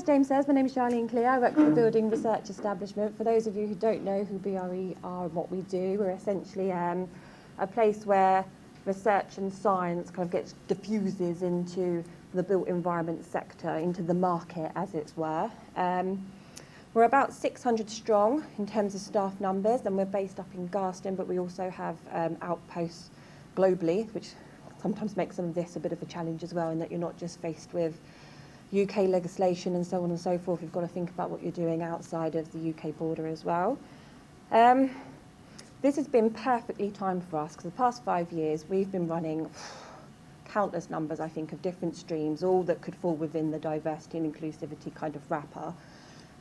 James says, my name is Charlene Clear. I work for the Building Research Establishment. For those of you who don't know who BRE are and what we do, we're essentially a place where research and science kind of gets diffuses into the built environment sector, into the market, as it were. We're about 600 strong in terms of staff numbers, and we're based up in Garston, but we also have outposts globally, which sometimes makes some of this a bit of a challenge as well, in that you're not just faced with UK legislation and so on and so forth. You've got to think about what you're doing outside of the UK border as well. This has been perfectly timed for us, because the past 5 years we've been running countless numbers, I think, of different streams, all that could fall within the diversity and inclusivity kind of wrapper.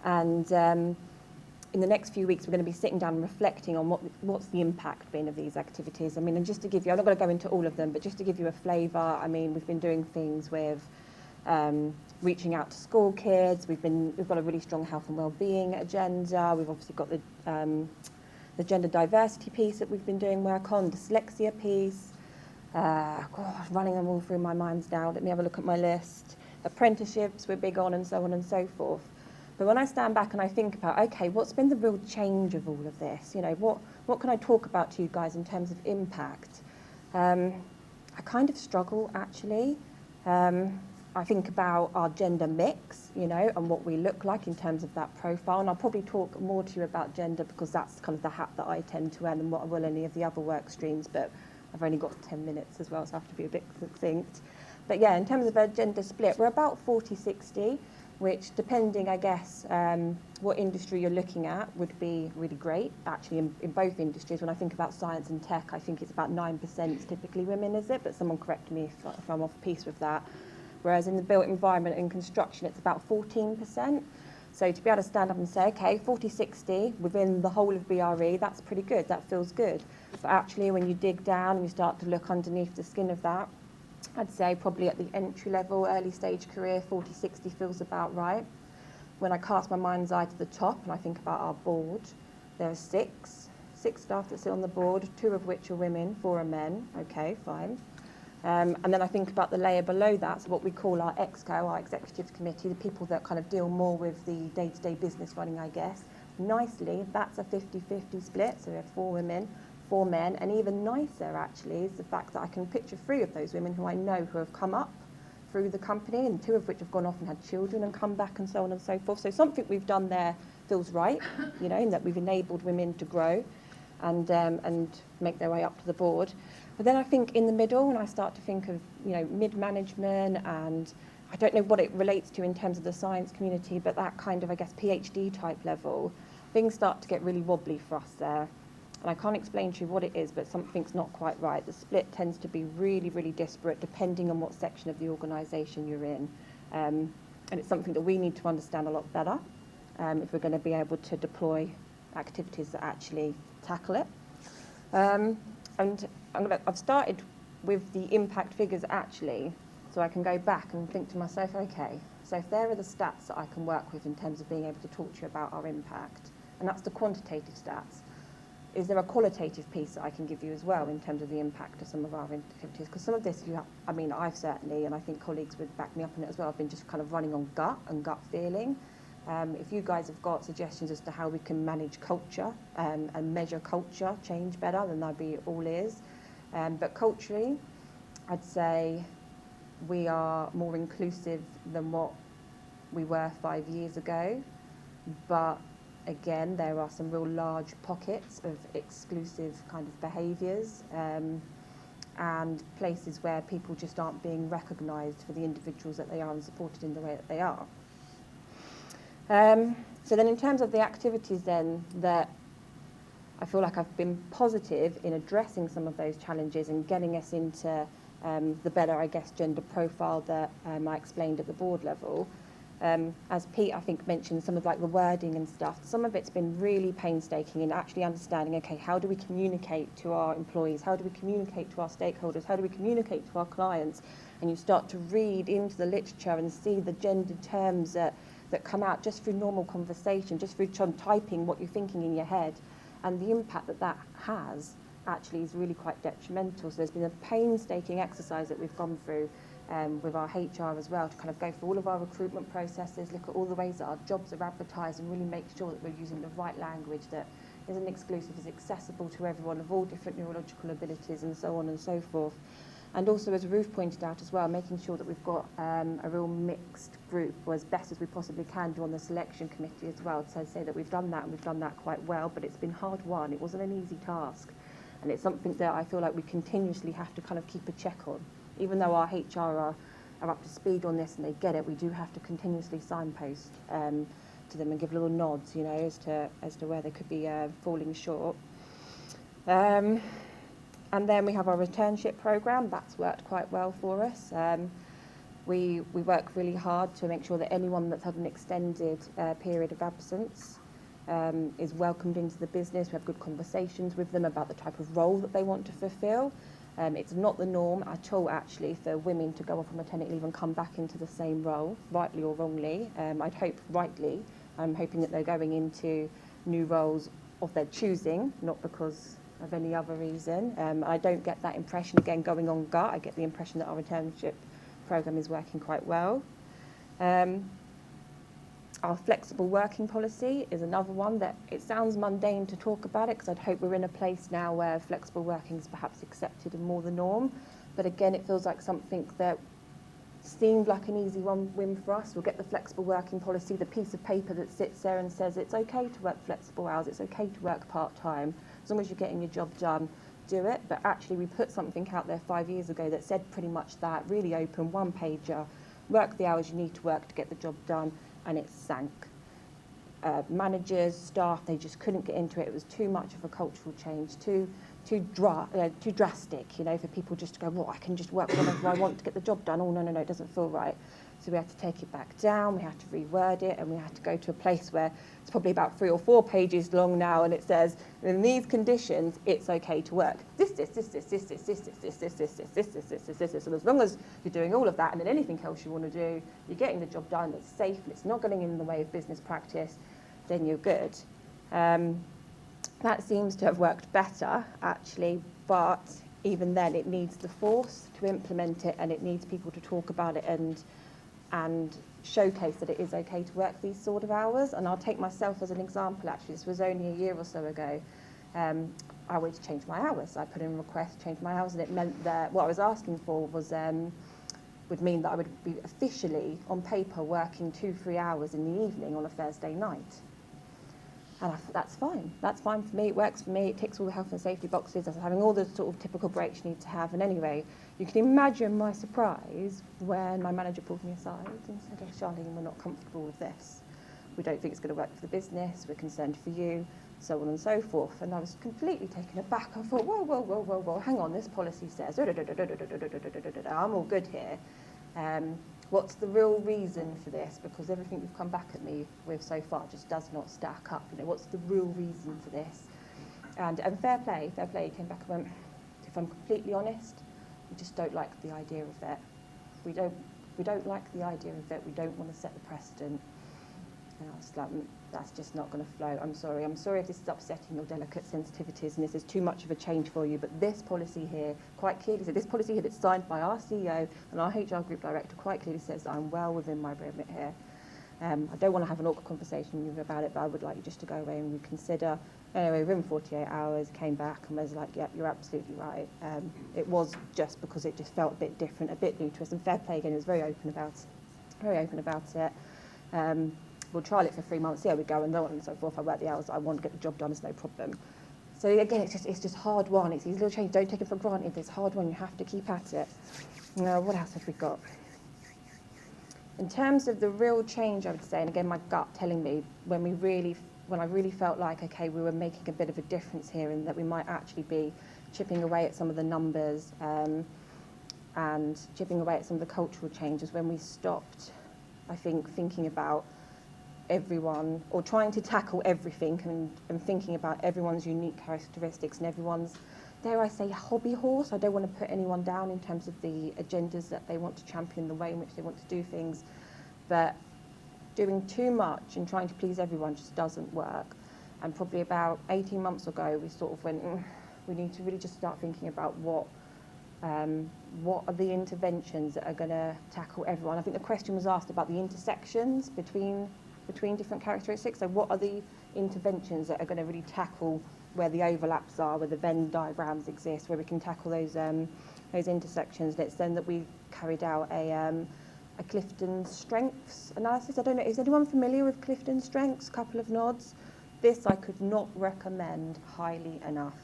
And in the next few weeks, we're going to be sitting down and reflecting on what's the impact been of these activities. I mean, and just to give you, I'm not going to go into all of them, but just to give you a flavour, I mean, we've been doing things with reaching out to school kids. We've got a really strong health and well-being agenda. We've obviously got the gender diversity piece that we've been doing work on, dyslexia piece. Running them all through my mind now. Let me have a look at my list. Apprenticeships we're big on, and so on and so forth. But when I stand back and I think about, okay, what's been the real change of all of this? You know, what can I talk about to you guys in terms of impact? I kind of struggle, actually. I think about our gender mix, you know, and what we look like in terms of that profile. And I'll probably talk more to you about gender, because that's kind of the hat that I tend to wear, and what I will any of the other work streams. But I've only got 10 minutes as well, so I have to be a bit succinct. But yeah, in terms of a gender split, we're about 40-60, which, depending, I guess, what industry you're looking at, would be really great. Actually, in both industries, when I think about science and tech, I think it's about 9% typically women, is it? But someone correct me if I'm off piece with that. Whereas in the built environment and construction, it's about 14%. So to be able to stand up and say, okay, 40-60 within the whole of BRE, that's pretty good, that feels good. But actually, when you dig down and you start to look underneath the skin of that, I'd say probably at the entry level, early stage career, 40-60 feels about right. When I cast my mind's eye to the top and I think about our board, there are six staff that sit on the board, 2 of which are women, 4 are men. Okay, fine. And then I think about the layer below that, so what we call our ExCo, our executive committee, the people that kind of deal more with the day-to-day business running, I guess. Nicely, that's a 50-50 split, so we have 4 women, 4 men, and even nicer, actually, is the fact that I can picture 3 of those women who I know who have come up through the company, and 2 of which have gone off and had children and come back and so on and so forth. So something we've done there feels right, you know, in that we've enabled women to grow and make their way up to the board. But then I think in the middle, when I start to think of, you know, mid-management, and I don't know what it relates to in terms of the science community, but that kind of, I guess, PhD type level, things start to get really wobbly for us there. And I can't explain to you what it is, but something's not quite right. The split tends to be really, really disparate depending on what section of the organisation you're in. And it's something that we need to understand a lot better if we're going to be able to deploy activities that actually tackle it. And I've started with the impact figures, actually, so I can go back and think to myself, okay, so if there are the stats that I can work with in terms of being able to talk to you about our impact, and that's the quantitative stats, is there a qualitative piece that I can give you as well in terms of the impact of some of our activities? Because some of this, I've certainly, and I think colleagues would back me up on it as well, I've been just kind of running on gut and gut feeling. If you guys have got suggestions as to how we can manage culture and measure culture change better, then that'd be all ears. But culturally, I'd say we are more inclusive than what we were 5 years ago. But again, there are some real large pockets of exclusive kind of behaviours and places where people just aren't being recognised for the individuals that they are and supported in the way that they are. So then in terms of the activities then that I feel like I've been positive in addressing some of those challenges and getting us into the better, I guess, gender profile that I explained at the board level. As Pete, I think, mentioned some of like the wording and stuff, some of it's been really painstaking in actually understanding, okay, how do we communicate to our employees? How do we communicate to our stakeholders? How do we communicate to our clients? And you start to read into the literature and see the gendered terms that come out just through normal conversation, just through typing what you're thinking in your head. And the impact that has actually is really quite detrimental. So there's been a painstaking exercise that we've gone through with our HR as well, to kind of go through all of our recruitment processes, look at all the ways that our jobs are advertised, and really make sure that we're using the right language, that isn't exclusive, is accessible to everyone of all different neurological abilities and so on and so forth. And also, as Ruth pointed out as well, making sure that we've got a real mixed group, or as best as we possibly can do on the selection committee as well. So I'd say that we've done that, and we've done that quite well, but it's been hard won. It wasn't an easy task. And it's something that I feel like we continuously have to kind of keep a check on. Even though our HR are up to speed on this and they get it, we do have to continuously signpost to them and give little nods, you know, as to where they could be falling short. And then we have our returnship programme. That's worked quite well for us. We work really hard to make sure that anyone that's had an extended period of absence is welcomed into the business. We have good conversations with them about the type of role that they want to fulfil. It's not the norm at all, actually, for women to go off on maternity leave and come back into the same role, rightly or wrongly. I'd hope rightly. I'm hoping that they're going into new roles of their choosing, not because of any other reason. I don't get that impression, again, going on gut. I get the impression that our returnship programme is working quite well. Our flexible working policy is another one that it sounds mundane to talk about it, because I'd hope we're in a place now where flexible working is perhaps accepted and more the norm. But again, it feels like something that seemed like an easy win for us. We'll get the flexible working policy, the piece of paper that sits there and says it's okay to work flexible hours, it's okay to work part-time, as long as you're getting your job done, do it. But actually we put something out there 5 years ago that said pretty much that, really open, one-pager, work the hours you need to work to get the job done, and it sank. Managers, staff, they just couldn't get into it. It was too much of a cultural change, too drastic, you know, for people just to go, well, I can just work whenever I want to get the job done. Oh, no, it doesn't feel right. So we had to take it back down, we had to reword it, and we had to go to a place where it's probably about 3 or 4 pages long now, and it says, in these conditions, it's okay to work this. And as long as you're doing all of that, and then anything else you want to do, you're getting the job done, it's safe, and it's not getting in the way of business practice, then you're good. That seems to have worked better, actually, but even then it needs the force to implement it, and it needs people to talk about it and showcase that it is okay to work these sort of hours. And I'll take myself as an example, actually. This was only a year or so ago. I wanted to change my hours. I put in a request to change my hours, and it meant that what I was asking for was would mean that I would be officially, on paper, working 2-3 hours in the evening on a Thursday night. And I thought, that's fine. That's fine for me. It works for me. It ticks all the health and safety boxes. I was having all the sort of typical breaks you need to have. And anyway, you can imagine my surprise when my manager pulled me aside and said, oh, Charlene, we're not comfortable with this. We don't think it's going to work for the business. We're concerned for you, so on and so forth. And I was completely taken aback. I thought, whoa, hang on. This policy says, I'm all good here. What's the real reason for this? Because everything you've come back at me with so far just does not stack up. You know, what's the real reason for this? And fair play, came back and went, if I'm completely honest, we just don't like the idea of it. We don't like the idea of it. We don't want to set the precedent. And I was like, that's just not going to flow. I'm sorry if this is upsetting your delicate sensitivities and this is too much of a change for you, but this policy here quite clearly says, this policy here that's signed by our CEO and our HR group director quite clearly says that I'm well within my remit here. I don't want to have an awkward conversation with you about it, but I would like you just to go away and reconsider. Anyway, within 48 hours, came back and was like, yep, you're absolutely right. It was just because it just felt a bit different, a bit new to us, and fair play again, he was very open about it. We'll trial it for 3 months, see how we go, and so on and so forth. I work the hours I want to get the job done, it's no problem. So again, it's just hard won. It's these little changes, don't take it for granted. It's hard won, you have to keep at it. Now, what else have we got? In terms of the real change, I would say, and again, my gut telling me, when I really felt like, okay, we were making a bit of a difference here, and that we might actually be chipping away at some of the numbers and chipping away at some of the cultural changes, when we stopped, I think, thinking about everyone, or trying to tackle everything and thinking about everyone's unique characteristics and everyone's, dare I say, hobby horse. I don't want to put anyone down in terms of the agendas that they want to champion, the way in which they want to do things, but doing too much and trying to please everyone just doesn't work. And probably about 18 months ago, we sort of went, we need to really just start thinking about what What are the interventions that are going to tackle everyone? I think the question was asked about the intersections between different characteristics. So what are the interventions that are going to really tackle where the overlaps are, where the Venn diagrams exist, where we can tackle those intersections? And it's then that we carried out a Clifton Strengths analysis. I don't know, is anyone familiar with Clifton Strengths? Couple of nods. This I could not recommend highly enough.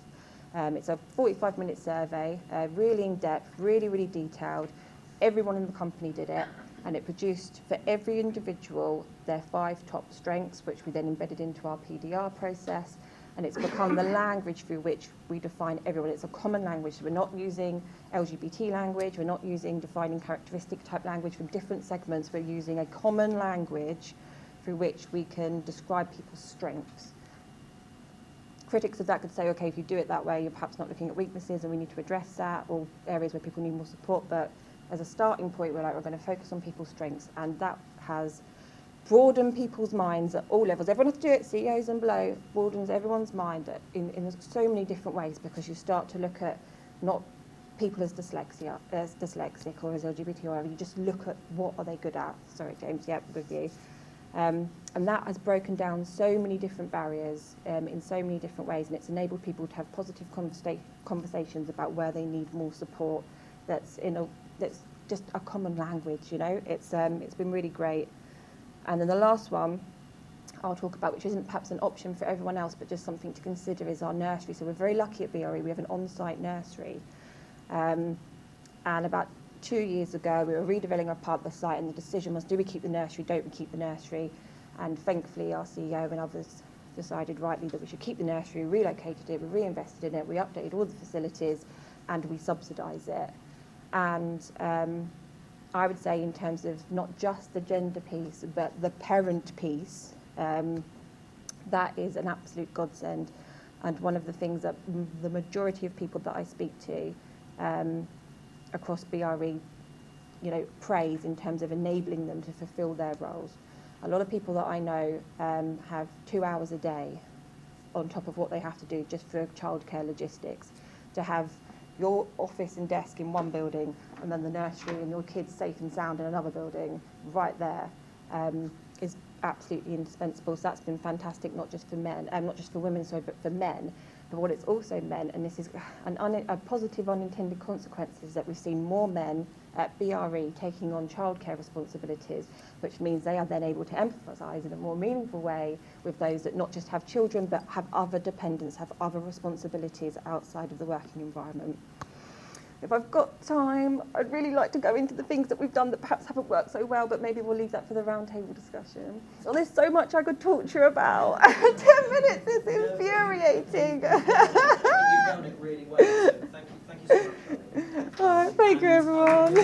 It's a 45-minute survey, really in-depth, really detailed. Everyone in the company did it, and it produced for every individual their 5 top strengths, which we then embedded into our PDR process, and it's become the language through which we define everyone. It's a common language, so we're not using LGBT language, we're not using defining characteristic type language from different segments, we're using a common language through which we can describe people's strengths. Critics of that could say, okay, if you do it that way, you're perhaps not looking at weaknesses and we need to address that, or areas where people need more support. But as a starting point, we're going to focus on people's strengths, and that has broadened people's minds at all levels. Everyone has to do it, CEOs and below, broadens everyone's mind in so many different ways, because you start to look at not people as dyslexic or as LGBT or whatever, you just look at what are they good at. Sorry, James, yep, with you. And that has broken down so many different barriers in so many different ways, and it's enabled people to have positive conversations about where they need more support. That's just a common language, you know. It's been really great. And then the last one I'll talk about, which isn't perhaps an option for everyone else, but just something to consider, is our nursery. So we're very lucky at BRE. We have an on-site nursery, and about 2 years ago, we were redeveloping a part of the site, and the decision was, do we keep the nursery, don't we keep the nursery? And thankfully, our CEO and others decided rightly that we should keep the nursery, relocated it, we reinvested in it, we updated all the facilities, and we subsidise it. And I would say, in terms of not just the gender piece, but the parent piece, that is an absolute godsend. And one of the things that the majority of people that I speak to across BRE, you know, praise in terms of enabling them to fulfil their roles. A lot of people that I know have 2 hours a day on top of what they have to do just for childcare logistics, to have your office and desk in one building and then the nursery and your kids safe and sound in another building right there, is absolutely indispensable. So that's been fantastic, not just for men, not just for women, sorry, but for men. But what it's also meant, and this is a positive unintended consequence, is that we've seen more men at BRE taking on childcare responsibilities, which means they are then able to empathise in a more meaningful way with those that not just have children, but have other dependents, have other responsibilities outside of the working environment. If I've got time, I'd really like to go into the things that we've done that perhaps haven't worked so well, but maybe we'll leave that for the roundtable discussion. Well, there's so much I could talk to you about. 10 minutes is infuriating. You've done it really well. So thank you so much, Charlene. All right, thank you, everyone.